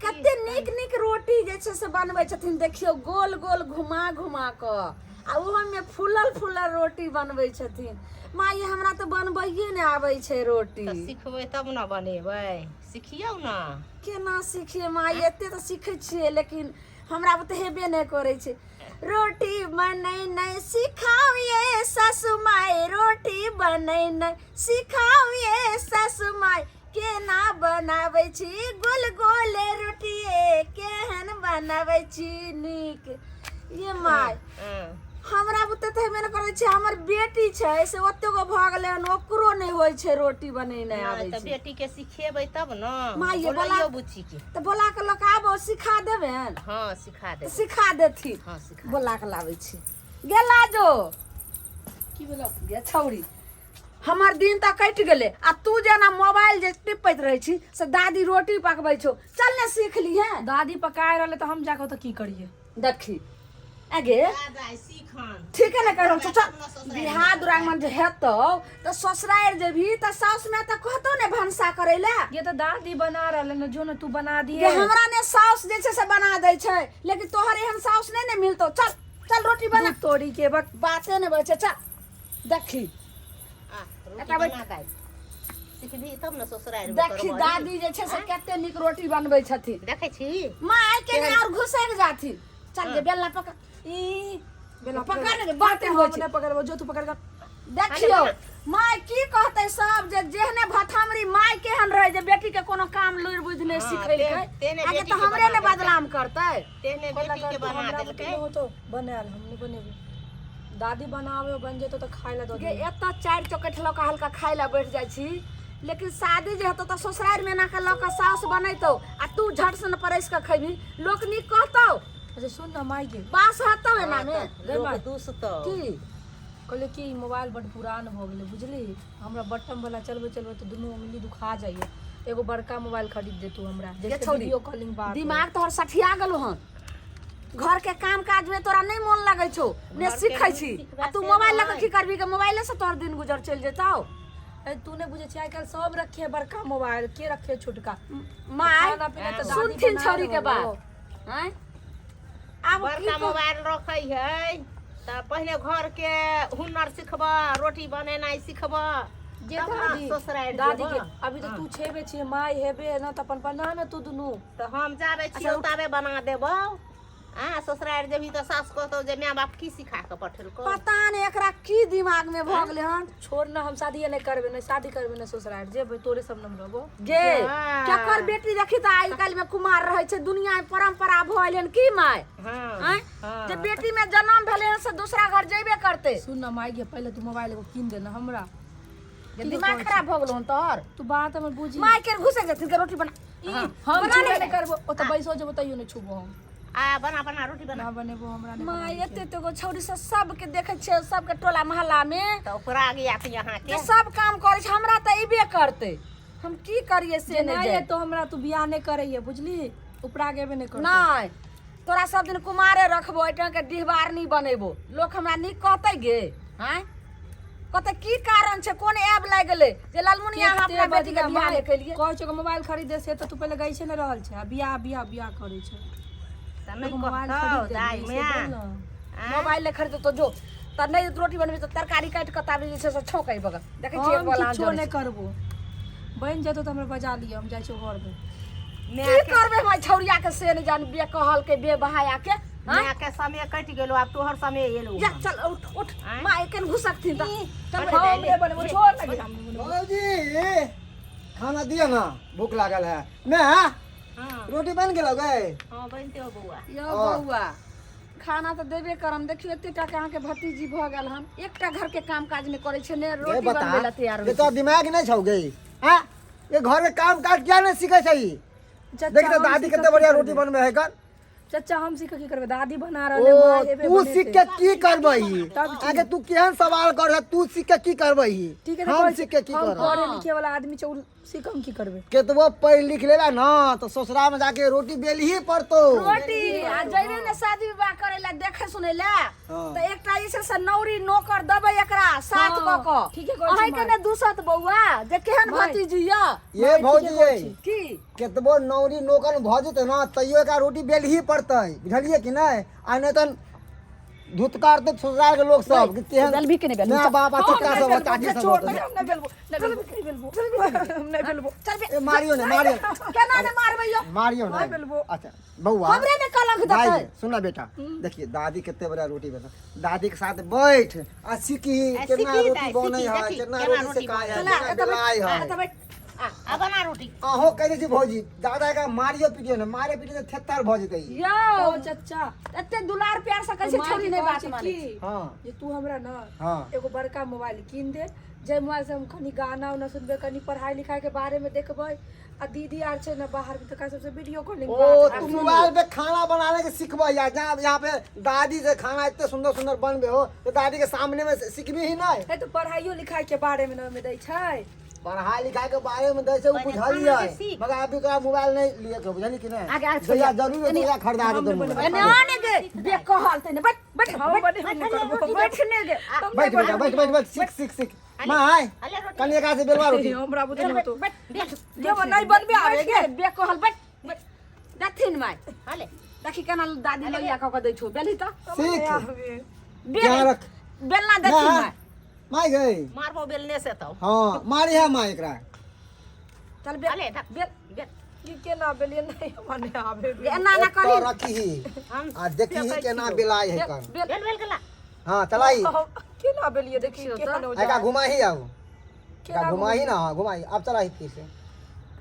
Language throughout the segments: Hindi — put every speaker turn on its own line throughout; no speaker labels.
कते नीक नीक रोटी जे छै से बनबै छथिन देखियो गोल गोल घुमा घुमा क आ ओहो में फूलल फूलल रोटी बनबै छथिन। माँ ये हमरा तो बनबैये ने आबै छै रोटी।
तो सिखबै तब ना बनेबै, सिखियौ ना।
केना सीखिए माँ एते तो सीखे छियै लेकिन हमरा बुते हेबे नहीं करे छै। रोटी बनै नहीं सिखाओ ये सासु माय, रोटी बनै नहीं सिखाओ ये सासु माय, केना बनाबै छी गोल गोल रोटी केहन बनाबै छी नीक। ये माय हमरा बुते तो हेबे नहीं करे छै। हमर बेटी छै से ओते गो भ गेलै हन ओकरो नहीं होय छै रोटी बनेनाय आबै
तो
छै।
बेटी के सिखेबै तब ना।
माँ ये
बोलाइयो बुच्ची के।
तो बोला के लोक आबो सिखा देबेन।
हाँ सिखा दे।
सिखा देथी।
हाँ सिखा।
बोला के लाबै छी गेला जो की बोला गे छौरी हमर दिन त कटि गेले आ तू जेना मोबाइल जे टिपैत रहै छी से दादी रोटी पकबै छौ चल ने सीख ली है।
दादी पकाए रहले तो हम जाके तो की करिए
देखी आगे
दादा सीखन।
ठीक है ना करम चल बिहार दुरागमन जे हेतौ तो ससुराल जेबी त सास में त कहतो ने भंसा करे ला।
ये तो दादी बना रहले न, जो न तू बना दिए।
ये हमरा ने सास जे छै से बना दै छै लेकिन तोहर एहन सास नहीं ने मिलतो। चल चल रोटी बना
तोड़ी के बक
बाते ने बचे चल देखी
रोटी बना दे। सिखबी तब ना ससुराल में
देखी दादी जे छै से कते नीक रोटी बनबै छथिन।
देखै छी
माँ आइ के ने और घुसैक जाथिन। चल जे बेलना पकड़ ई बेलना पकड़ ने बाते हो छै।
हमने पकड़बो जो तू पकड़ कर।
देखियो माँ की कहते सब जे जेहने भथमरी माय केहन रहे जे बेटी के कोनो काम लुरि बुझ नहीं सिखेलकै
तेने
आगे
बेटी
तो
के
हमरे ने
बना
बदनाम करतै।
तेने बेटी के बना
हमरा
देलकै।
हो तो बनाल हमने बनेबे। दादी बनावे बन जेतो तो खाए ला दो
गे एता चार चौकट लौका हल्का खाए ला बैठ जाइ छी लेकिन शादी जे हेतौ त ससुराल में ना के लौका सास बनैतौ आ तू झट से न परैस के खैबी लोक नीक कहतौ।
अच्छा सुन ना माई के
बास हतौ एना में
लोग दूसतो
की
कहले कि मोबाइल बड़ पुरान हो गेले बुझली। हमरा बटन वाला चलबे चलबे तो दुनू उंगली दुखा जाइए। एगो बड़का मोबाइल खरीद दे तू हमरा
ये
जैसे
छोड़ी
वीडियो कॉलिंग बात
दिमाग तोहर सठिया गेलो हन। घर के काम काज में तोरा नहीं मन लगै छौ ने सीखै छी आ तू मोबाइल लग की करबी के मोबाइले से तोहर दिन गुजर चल जेतौ।
तू ने बुझे छै आजकल सब रखे बड़का मोबाइल के रखे छोटका।
माय
खाना पीना तो दादी
सुनथिन
बना
छौरी के
रहलो।
बात हैं अब
बड़का मोबाइल रखै है त पहले घर के हुनर सिखबा, रोटी बनेनाइ सिखबा।
जे
तब ना
दादी
ससुराल
दादी
जेबा।
के अभी तो तू छेबे छी माई हेबे ना त अपन बना ना तू दुनू।
तो हम जाबे छियौ ताबे बना देबो। हाँ ससुराल जेबी तो सास कहतौ जे माय बाप की सिखा के पठेलको।
पता नहीं एकरा की दिमाग में भ गेले हन।
छोड़ ना हम शादी नहीं करबे ना शादी करबे ना ससुराल जेबे तोरे सब नम रहबो।
गे केकर बेटी देखी त आइ काल में कुमार रहे छै दुनिया में परंपरा भइलेन की माय
हाँ
हैं जे बेटी में जन्म भेले हन से दूसरा घर जेबे करते।
सुन ना माई गे पहले तू मोबाइल एगो किन दे ना हमरा।
दिमाग खराब भ गेलो हन तोहर।
तू बात हमर बुझी
माय के घुसे जथिन के रोटी बना
हम
बना ले।
नहीं करबो ओ त बैसो जेबो तइयो नहीं छुबो हम
आ बना बना रोटी बना।
ना बनेबो हमरा नहीं।
माय एते तो गो छौरी से सबके देखे छियै सबके टोला मोहल्ला में
तो ओकरा आगे आके यहाँ के
जे सब काम करे छै हमरा त इबे करते हम की करिए से
नहीं
नहीं
है तो हमरा तू बियाह नहीं करैए बुझली। उपरा गेबे नहीं कर
नहीं तोरा सब दिन कुमारे रखबो एटा के डिहबार नहीं बनेबो लोग हमरा नीक कहते गे हैं कहते की कारण छै कोन ऐब लाग गेले जे लालमुनिया हम अपना बेटी के बियाह ले के लिए
कहै छै मोबाइल खरीदे से तो तू पहले गई छै न रहल छै बियाह बियाह बियाह करे छै।
तने
एगो मोबाइल
कहतौ
खरीद
दाई
दे
में
मोबाइल ले खरीद तो जो त नहीं रोटी बनबी तो तरकारी काट के ताबे जे छै से छौकै बगल देखे छियै
हम
बोला
किछो नहीं करबो बन जेतो त हमरा बजा लियो हम जाय छी घर में।
की करबे भाई छौरिया के से नहीं जान बे कहल के बे बहाया के
मैं के समय कट गेलो अब तोहर समय एलो।
या चल उठ उठ मां एकन घुसकथिन त
हम नहीं बनबो छोड़ लगे हम
बाबूजी खाना दिया ना भूख लागल है। मैं
हाँ
रोटी बन गेलो गए।
हाँ बनते हो बउआ।
यो बउआ खाना तो देबे करम देखियो एते टा के अहाँ के भतीजी भ गेल हम एकटा घर के काम काज नहीं करे छै ने
ये
रोटी
बता
बनबे ला तैयार
ये
हो
तो दिमाग नहीं छौ गई। हां ये घर के काम काज क्या नहीं सीखे छै। देख तो दादी कितने बढ़िया रोटी बनबे है कर।
चाचा हम सीख की करबे दादी बना रहले
ओ
माय हेबे
तू सीख के की करबही
तब
आगे तू केहन सवाल कर तू सीख के की करबही
ठीक है
हम सीख के की
हम
करब।
पढ़े लिखे वाला आदमी छै सीखम की करबे
केतबो पढ़ लिख लेला ना तो ससुराल में जाके रोटी बेल ही पड़तो।
रोटी आ जइबे ने शादी विवाह करे ला देखे सुने ला
हाँ।
तो एकटा ऐसे से नौरी नौकर दबे एकरा साथ
हाँ,
क क
ठीके कहै छी
अहीं के
माय।
ने दूसत बौआ जे केहन
माय।
भतीजी या
ये भौजी ये
की
केतबो नौरी नौकर भऽ जेतै ना तैयो का रोटी बेल ही पड़तै, बुझलिए कि नहीं? आ नहीं तो धुतकार तो ससुराल के लोग सब कि केहन
बेल भी के नहीं बेल
माँ बाप आ चचा सब आ चाची सब
छोड़
होतै।
नहीं बेलबो नहीं बेलबो
चल बे
ए मारियो ने मारियो
केना ने मारबै यो
मारियो
नहीं
ने।
बेलबो
अच्छा बउआ
हमरे ने कलंक
भाई
देतै
सुना बेटा, देखिए दादी कितने बड़ा रोटी बना, दादी के साथ बैठ आ सीखी कितना
सीखी
रोटी
दाई,
बनै
सीखी,
है,
देखी,
कितना
केना
रोटी से
रोटी
खाय है,
चला
कितना बेलाई है।
एतबे
आ बना रोटी
अहो कह दै छी भौजी दादा का मारियो पीटियो ने, मारे पीटियो तो थेत्तर भ जेतै।
यो
ओ चाचा
एते दुलार प्यार से कहै छै छोरी नहीं बात माने
हां
जे तू हमरा ना
हां
एगो बड़का मोबाइल कीन दे, जे मोबाइल से हम कनी गाना उना सुनबे, कनी पढ़ाई लिखाई के बारे में देखबै। आ दीदी आर छै ना बाहर में तो का सबसे वीडियो कॉलिंग
ओ तू मोबाइल पे खाना बनाने के सिखबा या जहाँ यहाँ पे दादी से खाना इतने सुंदर सुंदर बनबे हो तो दादी के सामने में सिखबी ही नहीं।
है तो पढ़ाइयो लिखाई के बारे में ना में दै छै।
पढ़ाई लिखाई के बारे में दै छै वो बुझलिए, मगर अभी का मोबाइल नहीं लिए के बुझली कि नहीं?
आगे आगे
जहिया जरूर है तहिया खरीदा दे मोबाइल।
एने आने गे बे कहल तने बैठ बैठ
हम बने हम नहीं करबो
बैठने गे
बैठ बेटा बैठ बैठ बैठ सीख सीख सीख माय
हले रोटी
कन्या का से बेलवा रोटी
हमरा बुझे न तो
बैठ बैठ
जब नहीं बनबे आवे गे
बे कहल बैठ बैठ दथिन माय
हले
देखी केना दादी लइया क दै छौ बेली त
सीख
बेल
ध्यान रख।
बेलना दथिन माय
माय गई
मारबो बेलने से तो
हाँ मारी है माय एकरा।
चल बेल
हले
बेल
बेल
ये केना बेलिए नहीं माने आवे
एना ना
तो
करी
रखी ही
हम
आ देखी ही केना बेलाई है कर।
बेल
बेल बेल गला
हाँ चलाई
केना बेलिए देखिए
तो।
केना हो
ऐका
जा
घुमा ही आओ
केना
का घुमा ही ना, हाँ घुमा ही अब चलाई फिर से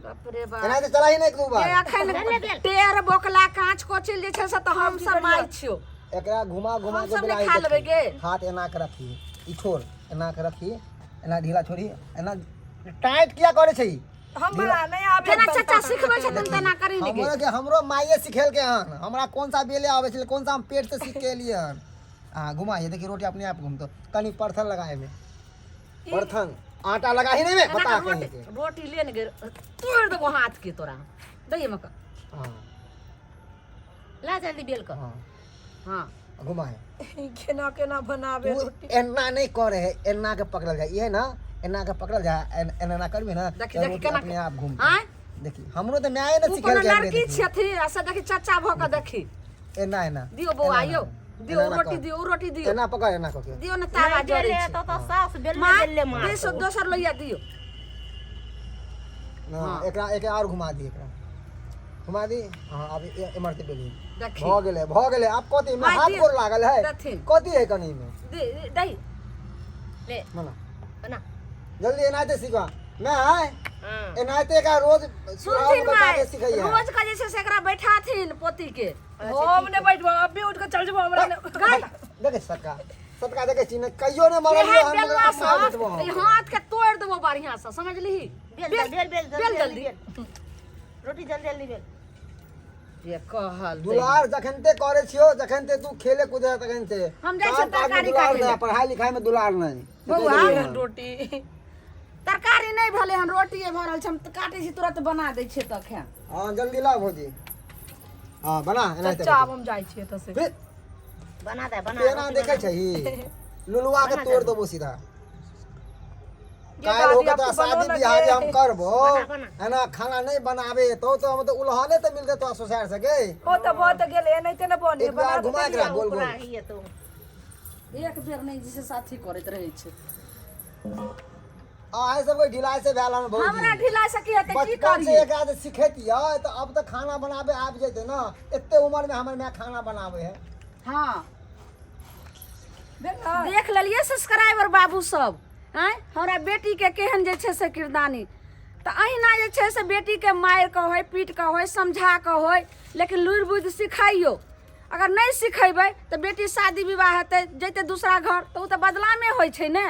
बाप रे बाप
एना तो चला ही नहीं एक दो
ये
बार।
अखन टेर बोकला कांच कोचिल जे छै से त हम सब माय छियो
एकरा घुमा घुमा
हम
के
सब ने
बेलाई
खा लेबै
देखी।
गे।
हाथ एना के रखी ई छोड़ एना के रखी एना ढीला छोड़ी एना टाइट किया करे छै।
हमरा नहीं आवे
जेना चाचा सिखबै छथिन तेना करी नी गे
हमरो के हमरो माये सिखेल के हन, हमरा कौन सा बेले आवे छै, कौन सा हम पेट से सीख के लिए हन। हां घुमा ये देखिए रोटी अपने आप घूमतो, कनी परथन लगाए में परथन आटा लगा ही नहीं में बता कहीं के।
रोटी लेने गे तोड़ देबो हाथ के तोरा दइए मका
हां
ला जल्दी बेल कर
हां
हां
घुमा है
केना केना बनावे
तू
रोटी
एना नहीं करे है, एना के पकड़ल जाए ये ना, एना के पकड़ल जाए एना ना करबे ना
देखी
तो
देखी
रोटी
केना
अपने आप घूम।
हां
देखी हमरो तो न्याय ना
तू
सिखेल
कोनो
के हमरे
लड़की
देखी।
छथि ऐसा देखी चाचा भ के देखी
एना एना
दियो बौआ
एना
यो
ना,
दियो
एना ना
रोटी
कर।
दियो रोटी दियो
एना पकड़ एना को के
दियो न तावा जड़ै
बेले
छै
तो सास बेल
माँ
बेलले मार
देसो दोसर लइया दियो
ना
हाँ।
एकरा एक और घुमा दी एकरा घुमा दी। हां अब इमरते बेली
देखी
भ गेले अब कथी में
माय
हाथ
दिए-
गोर लागल है,
दथिन।
कथी है कनी में
दही
ले
मना
बना
जल्दी एनाते सीखा मैं आए
हां
एनाते का रोज सुराव
सुनथिन
बता
माय
के सिखैया।
रोज का जे छै से एकरा बैठाथिन पोती के
हम ने बैठबो अबे उठ के चल जबो हमरा ने
देखे सटका सटका देखे छी ने कहियो ने मरल
इहे
हम
बेलना
मगर मार
से
देबो
ई हाथ के तोड़ देबो बढ़िया से समझली
बेल बेल बेल
बेल जल्दी
रोटी जल्दी जल्दी बेल
ये कहल
दुलार जखनते करे छियो जखनते तू खेले कूदे तखनते
हम जाइ छियै
काम काज में
तरकारी
दुलार
काटे
नहीं,
ले।
पढ़ाई लिखाई में दुलार नहीं
बौआ
रोटी
तरकारी नहीं भले हम रोटिए भरल छै हम त काटै छी तुरंत बना दै छियै त खा
हां जल्दी ला भौजी हां बना एनाते
चाचा अब हम जाइ छियै त से
फिर
बना दे बना
केना देखे छी लुलुआ के तोड़ देबो सीधा
ये
काल
दादी
होके
आपको
तो शादी
बनौना
बियाह
के-
जे हम करबो
बना।
है ना खाना नहीं बनावे तो हम तो उल्हाने तो मिल तो सोसार सके
ओ त बहुत गेले नहीं ते न बने
एक बार घुमा के गोल गोल
ही तो
एक बेर नहीं जिसे साथी करैत रहै छै
आ सब कोई ढिलाई से भेला में भौजी
हमरा ढिला सकी है त की
बचपन से
करिए
एक आदमी सिखेतिया तो अब तो खाना बनावे आब जेते ना, एते उम्र में हमर में खाना बनावे है।
हां
देख ना
देख लेलिए सब्सक्राइबर बाबू सब हैं हमरा बेटी के केहन जे छै से किरदानी त अहिना जे छै से बेटी के मार के होय पीट के होय समझा के होय लेकिन लुरि बुद्धि सिखाइयो। अगर नहीं सिखेबै त बेटी शादी विवाह हेतै जैते दूसरा घर त उ त बदला में होय छै ने।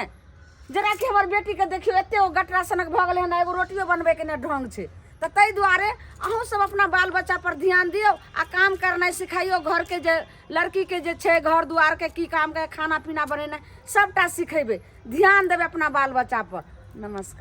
जरा कि हमर बेटी के देखियो एते ओ गटरा सनक भ गेलै हन एगो रोटियो बनबै के ने ढंग छै त तै दुआरे अहूँ सब अपना बाल बच्चा पर ध्यान दियौ आ काम करनाइ सिखाइयो। घर के जे लड़की के जे छै घर दुआर के की काम के खाना पीना बनेनाइ सबटा सिखेबै। ध्यान देबै अपना बाल बच्चा पर। नमस्कार।